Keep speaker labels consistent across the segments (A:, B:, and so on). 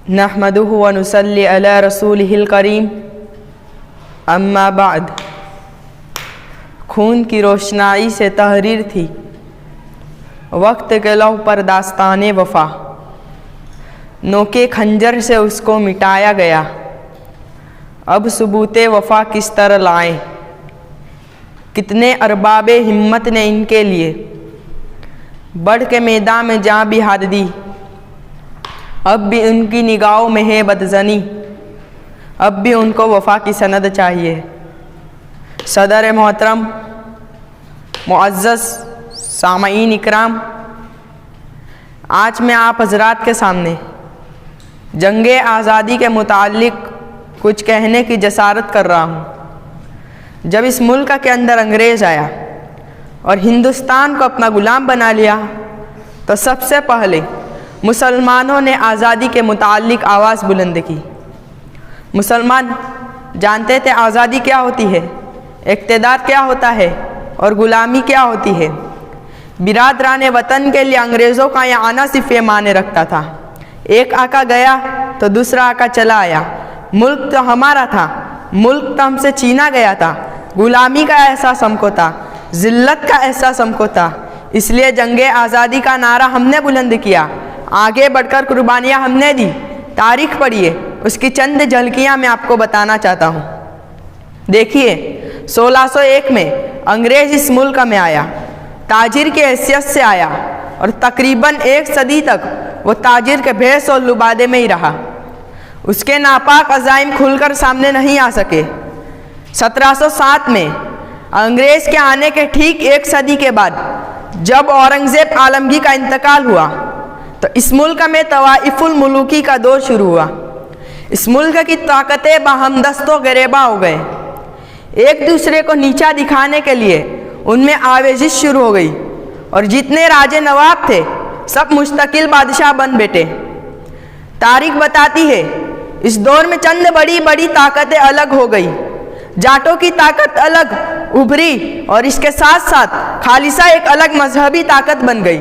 A: نحمدہ ونصلی علی رسولہ الکریم اما بعد۔ خون کی روشنائی سے تحریر تھی وقت کے لوح پر داستان وفا، نوکے خنجر سے اس کو مٹایا گیا، اب ثبوت وفا کس طرح لائیں؟ کتنے ارباب ہمت نے ان کے لیے بڑھ کے میدان میں جاں بھی ہار دی، اب بھی ان کی نگاہوں میں ہے بدظنی، اب بھی ان کو وفا کی سند چاہیے۔ صدر محترم، معزز سامعین اکرام، آج میں آپ حضرات کے سامنے جنگ آزادی کے متعلق کچھ کہنے کی جسارت کر رہا ہوں۔ جب اس ملک کے اندر انگریز آیا اور ہندوستان کو اپنا غلام بنا لیا تو سب سے پہلے مسلمانوں نے آزادی کے متعلق آواز بلند کی۔ مسلمان جانتے تھے آزادی کیا ہوتی ہے، اقتدار کیا ہوتا ہے اور غلامی کیا ہوتی ہے۔ برادران وطن کے لیے انگریزوں کا یہ آنا صرف یہ معنی رکھتا تھا، ایک آقا گیا تو دوسرا آقا چلا آیا، ملک تو ہمارا تھا، ملک تو ہم سے چھینا گیا تھا۔ غلامی کا احساس ہم کو تھا، ذلت کا احساس ہم کو تھا، اس لیے جنگ آزادی کا نعرہ ہم نے بلند کیا، آگے بڑھ کر قربانیاں ہم نے دی۔ تاریخ پڑھیے، اس کی چند جھلکیاں میں آپ کو بتانا چاہتا ہوں۔ دیکھیے، 1601 میں انگریز اس ملک میں آیا، تاجر کی حیثیت سے آیا اور تقریباً 1 صدی تک وہ تاجر کے بھیس اور لبادے میں ہی رہا۔ اس کے ناپاک عزائم کھل کر سامنے نہیں آ سکے۔ 1707 میں انگریز کے آنے کے ٹھیک 1 صدی کے بعد جب اورنگزیب عالمگیر کا انتقال ہوا تو اس ملک میں طوائف الملوکی کا دور شروع ہوا۔ اس ملک کی طاقتیں باہم دست و گریباں ہو گئے، ایک دوسرے کو نیچا دکھانے کے لیے ان میں آویزش شروع ہو گئی اور جتنے راجے نواب تھے سب مستقل بادشاہ بن بیٹھے۔ تاریخ بتاتی ہے اس دور میں چند بڑی بڑی طاقتیں الگ ہو گئی، جاٹوں کی طاقت الگ ابھری اور اس کے ساتھ ساتھ خالصہ ایک الگ مذہبی طاقت بن گئی،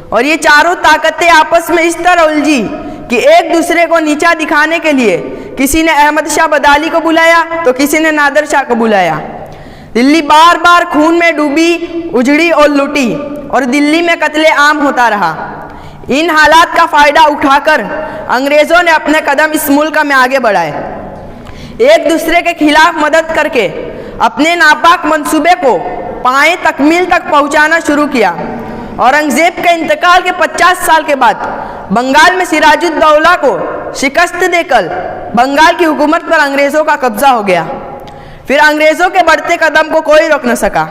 A: اور یہ چاروں طاقتیں آپس میں اس طرح الجھی کہ ایک دوسرے کو نیچا دکھانے کے لیے کسی نے احمد شاہ ابدالی کو بلایا تو کسی نے نادر شاہ کو بلایا۔ دلی بار بار خون میں ڈوبی، اجڑی اور لوٹی، اور دلی میں قتل عام ہوتا رہا۔ ان حالات کا فائدہ اٹھا کر انگریزوں نے اپنے قدم اس ملک میں آگے بڑھائے، ایک دوسرے کے خلاف مدد کر کے اپنے ناپاک منصوبے کو پائیں تکمیل تک پہنچانا شروع کیا۔ اورنگزیب کے انتقال کے 50 سال کے بعد بنگال میں سراج الدولہ کو شکست دے کر بنگال کی حکومت پر انگریزوں کا قبضہ ہو گیا۔ پھر انگریزوں کے بڑھتے قدم کو کوئی روک نہ سکا۔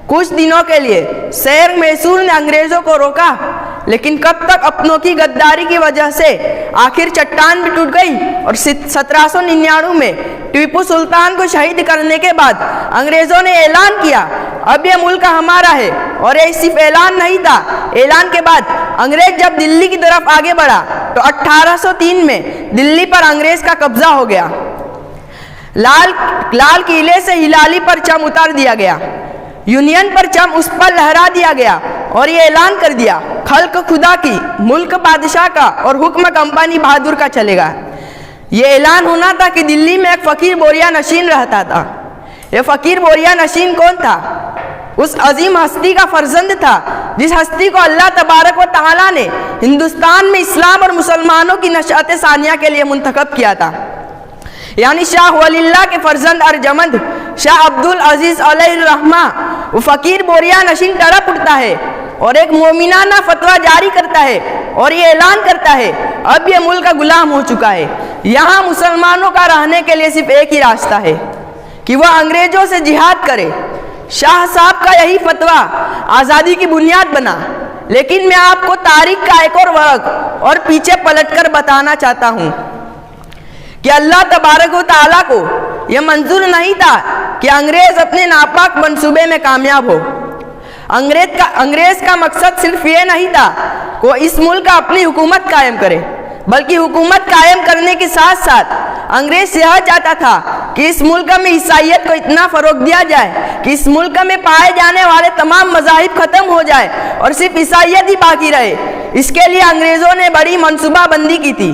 A: کچھ دنوں کے لیے سیر میسور نے انگریزوں کو روکا، لیکن کب تک اپنوں کی غداری کی وجہ سے آخر چٹان بھی ٹوٹ گئی، اور 1799 میں ٹیپو سلطان کو شہید کرنے کے بعد انگریزوں نے اعلان کیا اب یہ ملک ہمارا ہے۔ اور یہ صرف اعلان نہیں تھا، اعلان کے بعد انگریز جب دلی کی طرف آگے بڑھا تو 1803 میں دلی پر انگریز کا قبضہ ہو گیا۔ لال قلعے سے ہلالی پرچم اتار دیا گیا، یونین پرچم اس پر لہرا دیا گیا اور یہ اعلان کر دیا خلق خدا کی، ملک بادشاہ کا اور حکم کمپانی بہادر کا چلے گا۔ یہ اعلان ہونا تھا کہ دلی میں ایک فقیر بوریا نشین رہتا تھا۔ یہ فقیر بوریا نشین کون تھا؟ اس عظیم ہستی کا فرزند تھا جس ہستی کو اللہ تبارک و تعالیٰ نے ہندوستان میں اسلام اور مسلمانوں کی نشأت ثانیہ کے لیے منتخب کیا تھا، یعنی شاہ ولی اللہ کے فرزند ارجمند شاہ عبدالعزیز علیہ الرحمہ۔ وہ فقیر بوریا نشین تڑپ اٹھتا ہے اور ایک مومنانہ فتویٰ جاری کرتا ہے اور یہ اعلان کرتا ہے اب یہ ملک غلام ہو چکا ہے، یہاں مسلمانوں کا رہنے کے لیے صرف ایک ہی راستہ ہے کہ وہ انگریزوں سے جہاد کرے۔ شاہ صاحب کا یہی فتویٰ آزادی کی بنیاد بنا، لیکن میں آپ کو تاریخ کا ایک اور ورق اور پیچھے پلٹ کر بتانا چاہتا ہوں کہ اللہ تبارک و تعالیٰ کو یہ منظور نہیں تھا کہ انگریز اپنے ناپاک منصوبے میں کامیاب ہو۔ انگریز کا مقصد صرف یہ نہیں تھا کہ وہ اس ملک کا اپنی حکومت قائم کرے، بلکہ حکومت قائم کرنے کے ساتھ ساتھ انگریز یہ چاہتا تھا کہ اس ملک میں عیسائیت کو اتنا فروغ دیا جائے کہ اس ملک میں پائے جانے والے تمام مذاہب ختم ہو جائے اور صرف عیسائیت ہی باقی رہے۔ اس کے لیے انگریزوں نے بڑی منصوبہ بندی کی تھی۔